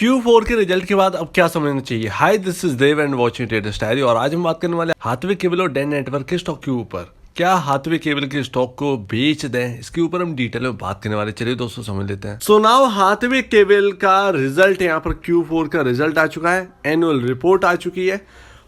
Q4 के result के बाद अब क्या समझना चाहिए। Hi, this is Dev and watching traders diary. और आज हम बात करने वाले हाथवे केबल और डेन नेटवर्क के स्टॉक के ऊपर। क्या हाथवे केबल के स्टॉक को बेच दें, इसके ऊपर हम डिटेल में बात करने वाले। चलिए दोस्तों समझ लेते हैं। सो नाउ हाथवे केबल का रिजल्ट यहाँ पर Q4 का रिजल्ट आ चुका है, एनुअल रिपोर्ट आ चुकी है।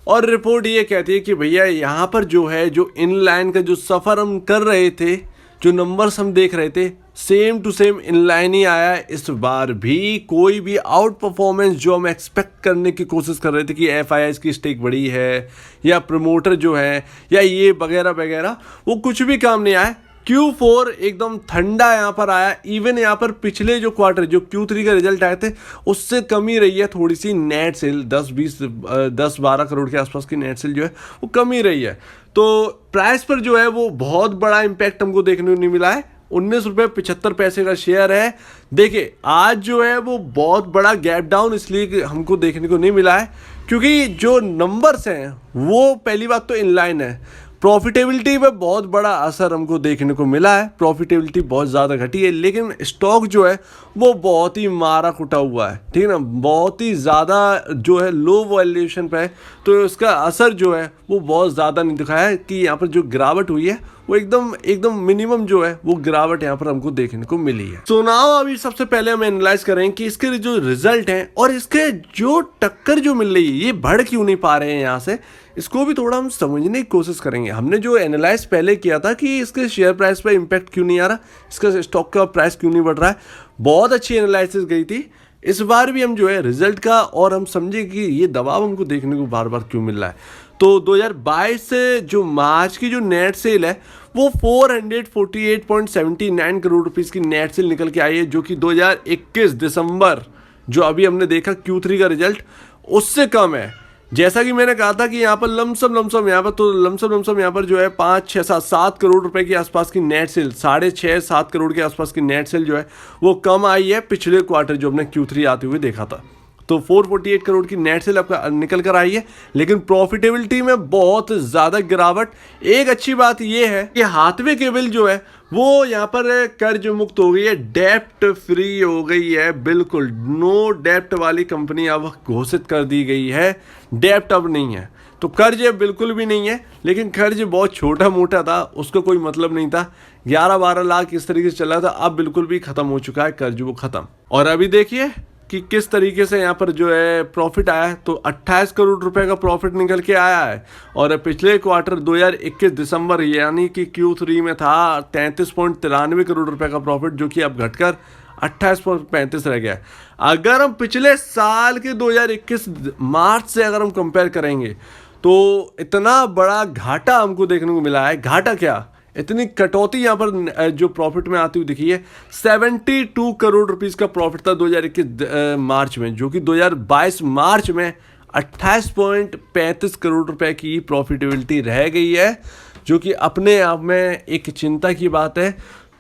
और रिपोर्ट ये कहती है कि भैया यहाँ पर जो है, जो इनलाइन का जो सफर हम कर रहे थे, जो नंबर्स हम देख रहे थे, सेम टू सेम इनलाइन ही आया है। इस बार भी कोई भी आउट परफॉर्मेंस जो हम एक्सपेक्ट करने की कोशिश कर रहे थे कि एफआईआई की स्टेक बड़ी है या प्रमोटर जो है या ये वगैरह वगैरह, वो कुछ भी काम नहीं आया। Q4 एकदम ठंडा यहाँ पर आया। इवन यहाँ पर पिछले जो क्वार्टर, जो Q3 का रिजल्ट आए थे, उससे कमी रही है थोड़ी सी नेट सेल। 10-12 करोड़ के आसपास की नेट सेल जो है वो कमी रही है। तो प्राइस पर जो है वो बहुत बड़ा इम्पैक्ट हमको देखने को नहीं मिला है। 19.75 रुपये का शेयर है। देखिए आज जो है वो बहुत बड़ा गैप डाउन इसलिए हमको देखने को नहीं मिला है क्योंकि जो नंबर्स हैं वो पहली बात तो इनलाइन है। प्रॉफिटेबिलिटी पे बहुत बड़ा असर हमको देखने को मिला है। प्रॉफिटेबिलिटी बहुत ज़्यादा घटी है, लेकिन स्टॉक जो है वो बहुत ही मारा कुटा हुआ है, ठीक है ना। बहुत ही ज़्यादा जो है लो वैल्यूएशन पे है, तो इसका असर जो है वो बहुत ज़्यादा नहीं दिखाया है कि यहाँ पर जो गिरावट हुई है वो एकदम मिनिमम जो है वो गिरावट यहाँ पर हमको देखने को मिली है। सो नाउ अभी सबसे पहले हम एनालाइज करें कि इसके जो रिजल्ट हैं और इसके जो टक्कर जो मिल रही है, ये बढ़ क्यों नहीं पा रहे हैं यहाँ से, इसको भी थोड़ा हम समझने की कोशिश करेंगे। हमने जो एनालाइज पहले किया था कि इसके शेयर प्राइस पर इम्पैक्ट क्यों नहीं आ रहा, इसका स्टॉक का प्राइस क्यों नहीं बढ़ रहा है, बहुत अच्छी एनालिसिस गई थी। इस बार भी हम जो है रिजल्ट का और हम समझे कि ये दबाव हमको देखने को बार बार क्यों मिल रहा है। तो 2022 से जो मार्च की जो नेट सेल है वो 448.79 करोड़ रुपीस की नेट सेल निकल के आई है, जो कि 2021 दिसंबर जो अभी हमने देखा Q3 का रिजल्ट उससे कम है। जैसा कि मैंने कहा था कि यहाँ पर लमसम यहाँ पर तो लमसम यहाँ पर जो है 5-6-7 करोड़ रुपए के आसपास की नेट सेल, 6.5-7 करोड़ के आसपास की नेट सेल जो है वो कम आई है पिछले क्वार्टर जो हमने Q3 आते हुए देखा था। तो 448 करोड़ की नेट सेल आपका निकल कर आई है, लेकिन प्रॉफिटेबिलिटी में बहुत ज़्यादा गिरावट। एक अच्छी बात यह है कि हाथवे केबल जो है वो यहाँ पर कर्ज मुक्त हो गई है, डेप्ट फ्री हो गई है, बिल्कुल नो डेप्ट वाली कंपनी अब घोषित कर दी गई है। डेप्ट अब नहीं है, तो कर्ज बिल्कुल भी नहीं है, लेकिन कर्ज बहुत छोटा मोटा था, उसको कोई मतलब नहीं था। 11-12 लाख इस तरीके से चला था, अब बिल्कुल भी खत्म हो चुका है कर्ज, वो खत्म। और अभी देखिए कि किस तरीके से यहाँ पर जो है प्रॉफिट आया है, तो 28 करोड़ रुपए का प्रॉफिट निकल के आया है। और पिछले क्वार्टर 2021 दिसंबर यानी कि Q3 में था 33.93 करोड़ रुपए का प्रॉफिट, जो कि अब घटकर 28.35 रह गया है। अगर हम पिछले साल के 2021 मार्च से अगर हम कंपेयर करेंगे तो इतना बड़ा घाटा हमको देखने को मिला है। घाटा क्या, इतनी कटौती यहाँ पर जो प्रॉफिट में आती हुई दिखी है। 72 करोड़ रुपीस का प्रॉफिट था 2021 मार्च में, जो कि 2022 मार्च में 28.35 करोड़ रुपए की प्रॉफिटेबिलिटी रह गई है, जो कि अपने आप में एक चिंता की बात है।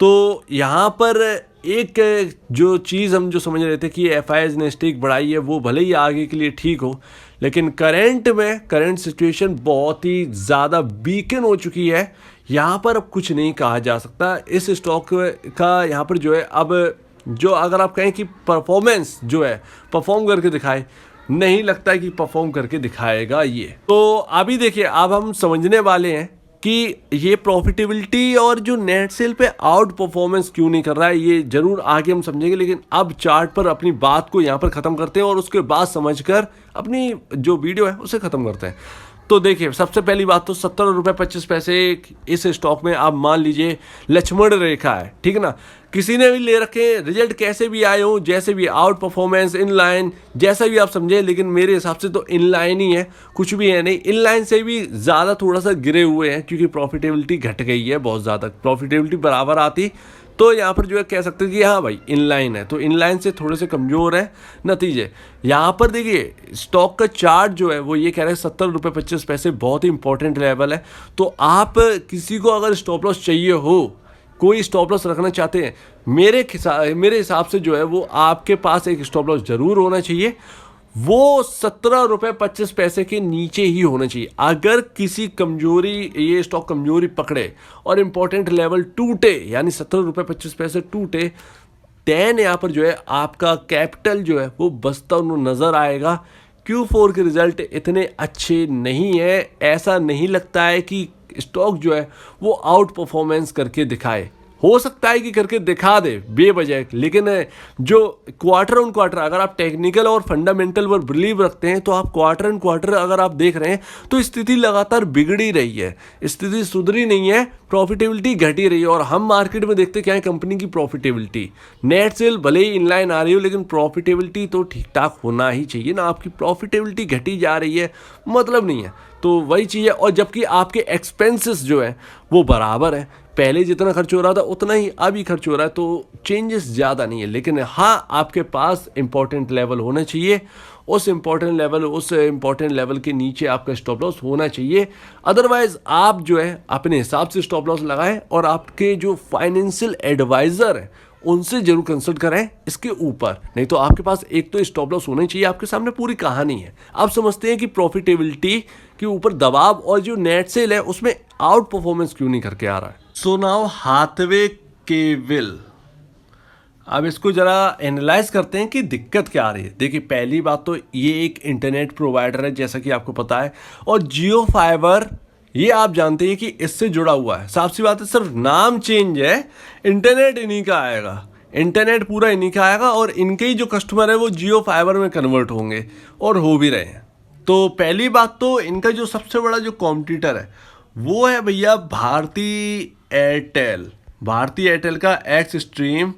तो यहाँ पर एक जो चीज़ हम जो समझ रहे थे कि एफआईआई ने स्टेक बढ़ाई है, वो भले ही आगे के लिए ठीक हो, लेकिन करंट सिचुएशन बहुत ही ज़्यादा वीकन हो चुकी है। यहाँ पर अब कुछ नहीं कहा जा सकता इस स्टॉक का। यहाँ पर जो है अब जो अगर आप कहें कि परफॉर्मेंस जो है परफॉर्म करके दिखाए, नहीं लगता है कि परफॉर्म करके दिखाएगा ये। तो अभी देखिए अब हम समझने वाले हैं कि ये प्रॉफिटेबिलिटी और जो नेट सेल पे आउट परफॉर्मेंस क्यों नहीं कर रहा है, ये जरूर आगे हम समझेंगे। लेकिन अब चार्ट पर अपनी बात को यहाँ पर ख़त्म करते हैं और उसके बाद समझकर अपनी जो वीडियो है उसे ख़त्म करते हैं। तो देखिए सबसे पहली बात तो 17.25 रुपये इस स्टॉक में आप मान लीजिए लक्ष्मण रेखा है, ठीक है ना। किसी ने भी ले रखे, रिजल्ट कैसे भी आए हो, जैसे भी आउट परफॉर्मेंस, इनलाइन, जैसा भी आप समझे, लेकिन मेरे हिसाब से तो इनलाइन ही है, कुछ भी है नहीं। इनलाइन से भी ज़्यादा थोड़ा सा गिरे हुए हैं क्योंकि प्रॉफिटेबिलिटी घट गई है बहुत ज़्यादा। प्रॉफिटेबिलिटी बराबर आती तो यहाँ पर जो है कह सकते हैं कि हाँ भाई इनलाइन है, तो इनलाइन से थोड़े से कमज़ोर है नतीजे। यहाँ पर देखिए स्टॉक का चार्ट जो है वो ये कह रहे हैं 17.25 रुपये बहुत ही इंपॉर्टेंट लेवल है। तो आप किसी को अगर स्टॉप लॉस चाहिए हो, कोई स्टॉप लॉस रखना चाहते हैं, मेरे हिसाब से जो है वो आपके पास एक स्टॉप लॉस जरूर होना चाहिए। वो 17.25 रुपये के नीचे ही होना चाहिए। अगर किसी कमजोरी, ये स्टॉक कमजोरी पकड़े और इंपॉर्टेंट लेवल टूटे, यानी 17.25 रुपये टूटे, 10 यहाँ पर जो है आपका कैपिटल जो है वो बचता हुआ नज़र आएगा। Q4 के रिजल्ट इतने अच्छे नहीं है, ऐसा नहीं लगता है कि स्टॉक जो है वो आउट परफॉर्मेंस करके दिखाए। हो सकता है कि करके दिखा दे बेवजह, लेकिन जो क्वार्टर ऑन क्वार्टर अगर आप टेक्निकल और फंडामेंटल पर बिलीव रखते हैं तो आप क्वार्टर ऑन क्वार्टर अगर आप देख रहे हैं तो स्थिति लगातार बिगड़ी रही है, स्थिति सुधरी नहीं है, प्रॉफिटेबिलिटी घटी रही है। और हम मार्केट में देखते क्या है, कंपनी की प्रॉफिटेबिलिटी, नेट सेल भले ही इनलाइन आ रही हो लेकिन प्रॉफिटेबिलिटी तो ठीक ठाक होना ही चाहिए ना। आपकी प्रॉफिटेबिलिटी घटी जा रही है, मतलब नहीं है, तो वही चीज़ है। और जबकि आपके एक्सपेंसेस जो है वो बराबर है, पहले जितना खर्च हो रहा था उतना ही अभी खर्च हो रहा है, तो चेंजेस ज़्यादा नहीं है। लेकिन हाँ, आपके पास इंपॉर्टेंट लेवल होना चाहिए, उस इंपॉर्टेंट लेवल के नीचे आपका स्टॉप लॉस होना चाहिए। अदरवाइज आप जो है अपने हिसाब से स्टॉप लॉस लगाएं और आपके जो फाइनेंशियल एडवाइज़र है उनसे जरूर कंसल्ट करें इसके ऊपर। नहीं तो आपके पास एक तो स्टॉप लॉस होना चाहिए, आपके सामने पूरी कहानी है। आप समझते हैं कि प्रॉफिटेबिलिटी के ऊपर दबाव और जो नेट सेल है उसमें आउट परफॉर्मेंस क्यों नहीं करके आ रहा है। सो नाउ हाथवे केबल, अब इसको जरा एनालाइज करते हैं कि दिक्कत क्या आ रही है। देखिए, पहली बात तो ये एक इंटरनेट प्रोवाइडर है जैसा कि आपको पता है, और जियो फाइबर ये आप जानते हैं कि इससे जुड़ा हुआ है। साफ सी बात है, सिर्फ नाम चेंज है, इंटरनेट इन्हीं का आएगा, इंटरनेट पूरा इन्हीं का आएगा और इनके ही जो कस्टमर है वो जियो फाइबर में कन्वर्ट होंगे और हो भी रहे हैं। तो पहली बात तो इनका जो सबसे बड़ा जो कॉम्पिटिटर है वो है भैया भारती एयरटेल। भारती एयरटेल का एक्स स्ट्रीम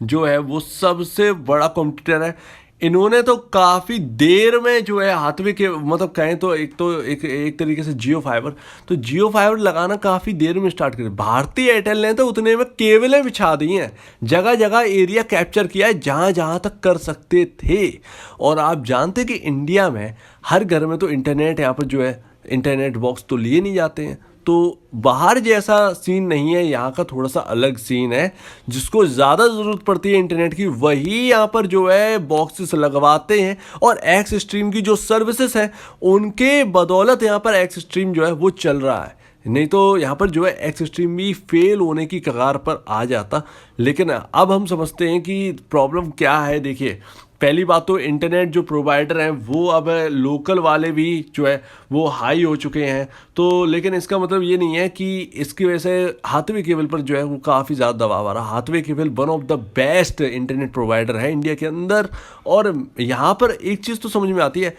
जो है वो सबसे बड़ा कॉम्पिटिटर है। इन्होंने तो काफ़ी देर में जो है हाथवे के मतलब कहें तो एक तरीके से जियो फाइबर लगाना काफ़ी देर में स्टार्ट करें। भारती एयरटेल ने तो उतने में केबलें बिछा दी हैं, जगह जगह एरिया कैप्चर किया है जहाँ जहाँ तक कर सकते थे। और आप जानते हैं कि इंडिया में हर घर में तो इंटरनेट यहाँ पर जो है इंटरनेट बॉक्स तो लिए नहीं जाते हैं, तो बाहर जैसा सीन नहीं है, यहाँ का थोड़ा सा अलग सीन है। जिसको ज़्यादा ज़रूरत पड़ती है इंटरनेट की वही यहाँ पर जो है बॉक्सेस लगवाते हैं, और एक्स स्ट्रीम की जो सर्विसेज है उनके बदौलत यहाँ पर एक्स स्ट्रीम जो है वो चल रहा है। नहीं तो यहाँ पर जो है एक्स स्ट्रीम भी फेल होने की कगार पर आ जाता। लेकिन अब हम समझते हैं कि प्रॉब्लम क्या है। देखिए, पहली बात तो इंटरनेट जो प्रोवाइडर हैं वो अब लोकल वाले भी जो है वो हाई हो चुके हैं, तो लेकिन इसका मतलब ये नहीं है कि इसकी वजह से हाथवे केबल पर जो है वो काफ़ी ज़्यादा दबाव आ रहा है। Hathway cable one of the best internet provider है इंडिया के अंदर। और यहाँ पर एक चीज़ तो समझ में आती है,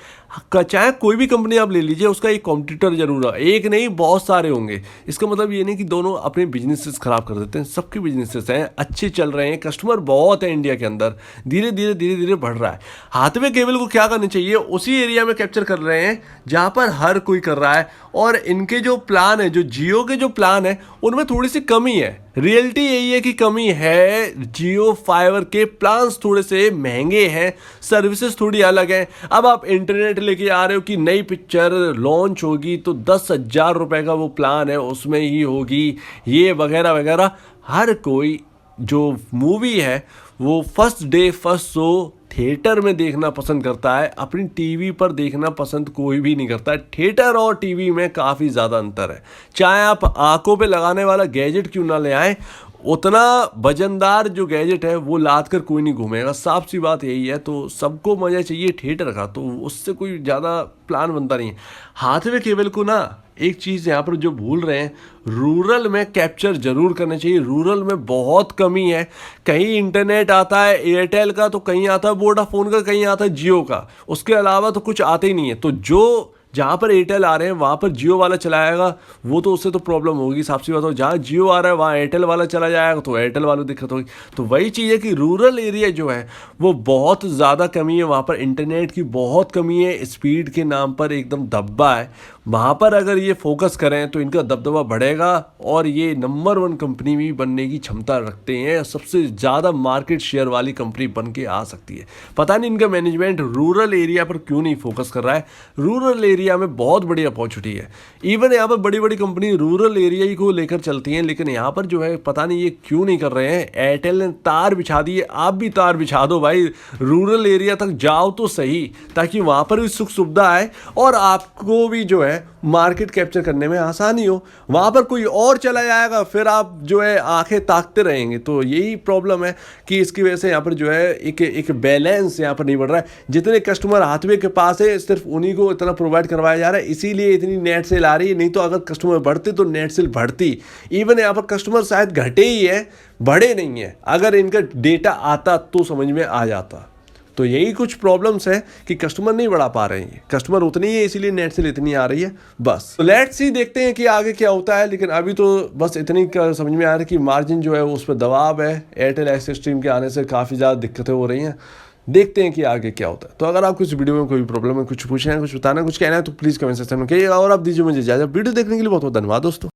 चाहे कोई भी कंपनी आप ले लीजिए उसका एक कॉम्पिटिटर जरूर है, एक नहीं बहुत सारे होंगे। इसका मतलब ये नहीं कि दोनों अपने बिजनेसेस खराब कर देते हैं, सबके बिजनेसेस हैं अच्छे चल रहे हैं, कस्टमर बहुत है इंडिया के अंदर, धीरे धीरे बढ़ रहा है। हाथवे केबल को क्या करना चाहिए, उसी एरिया में कैप्चर कर रहे हैं जहां पर हर कोई कर रहा है। और इनके जो प्लान है, जो जियो के जो प्लान है उनमें थोड़ी सी कमी है, रियलिटी यही है कि कमी है। जियो फाइबर के प्लान्स थोड़े से महंगे हैं, सर्विसेज थोड़ी अलग हैं। अब आप इंटरनेट लेके आ रहे हो कि नई पिक्चर लॉन्च होगी तो 10,000 रुपए का वो प्लान है उसमें ही होगी, ये वगैरह वगैरह। हर कोई जो मूवी है वो first day first show theatre में देखना पसंद करता है, अपनी टीवी पर देखना पसंद कोई भी नहीं करता है। थिएटर और टीवी में काफ़ी ज़्यादा अंतर है। चाहे आप आंखों पे लगाने वाला गैजेट क्यों ना ले आए, उतना वजनदार जो गैजेट है वो लाद कर कोई नहीं घूमेगा, साफ सी बात यही है। तो सबको मज़ा चाहिए थिएटर का, तो उससे कोई ज़्यादा प्लान बनता नहीं है। हाथवे केबल को ना एक चीज़ यहाँ पर जो भूल रहे हैं, रूरल में कैप्चर जरूर करना चाहिए। रूरल में बहुत कमी है, कहीं इंटरनेट आता है एयरटेल का तो कहीं आता है वोडाफोन का, कहीं आता है जियो का, उसके अलावा तो कुछ आते ही नहीं है। तो जो जहाँ पर एयरटेल आ रहे हैं वहाँ पर जियो वाला चलाएगा, वो तो उससे तो प्रॉब्लम होगी, साफ सी बात हो। जहाँ जियो आ रहा है वहाँ एयरटेल वाला चला जाएगा तो एयरटेल वालों को दिक्कत होगी। तो वही चीज़ है कि रूरल एरिया जो है वो बहुत ज़्यादा कमी है, वहाँ पर इंटरनेट की बहुत कमी है, स्पीड के नाम पर एकदम दबा है। वहाँ पर अगर ये फोकस करें तो इनका दबदबा बढ़ेगा और ये नंबर 1 कंपनी भी बनने की क्षमता रखते हैं, सबसे ज़्यादा मार्केट शेयर वाली कंपनी बन के आ सकती है। पता नहीं इनका मैनेजमेंट रूरल एरिया पर क्यों नहीं फोकस कर रहा है। रूरल एरिया एरिया में बहुत बड़ी अपॉर्चुनिटी है। इवन यहाँ पर बड़ी बड़ी कंपनी रूरल एरिया ही को लेकर चलती हैं, लेकिन यहाँ पर जो है पता नहीं ये क्यों नहीं कर रहे हैं। एयरटेल ने तार बिछा दी है, आप भी तार बिछा दो भाई, रूरल एरिया तक जाओ तो सही, ताकि वहाँ पर भी सुख सुविधा आए और आपको भी जो है मार्केट कैप्चर करने में आसानी हो। वहाँ पर कोई और चला जाएगा, फिर आप जो है आंखें ताकते रहेंगे। तो यही प्रॉब्लम है कि इसकी वजह से यहाँ पर जो है एक बैलेंस यहाँ पर नहीं बढ़ रहा है। जितने कस्टमर हाथवे के पास है सिर्फ उन्हीं को इतना प्रोवाइड करवाया जा रहा है, इसीलिए इतनी नेट सेल आ रही है। नहीं तो अगर कस्टमर बढ़ते तो नेट सेल बढ़ती। इवन यहाँ पर कस्टमर शायद घटे ही है, बढ़े नहीं है। अगर इनका डेटा आता तो समझ में आ जाता। तो यही कुछ प्रॉब्लम्स है कि कस्टमर नहीं बढ़ा पा रहे हैं, कस्टमर उतनी ही है, इसीलिए नेट सेल इतनी आ रही है बस। तो लेट्स सी, देखते हैं कि आगे क्या होता है। लेकिन अभी तो बस इतनी समझ में आ रहा है कि मार्जिन जो है उस पर दबाव है। एयरटेल एक्सिस स्ट्रीम के आने से काफ़ी ज़्यादा दिक्कतें हो रही हैं। देखते हैं कि आगे क्या होता है। तो अगर आपको इस वीडियो में कोई प्रॉब्लम है, कुछ पूछना है, कुछ बताना है, कुछ कहना है, तो प्लीज़ कमेंट सेक्शन में कहिएगा। और आप दीजिए मुझे इजाज़त। वीडियो देखने के लिए बहुत बहुत धन्यवाद दोस्तों।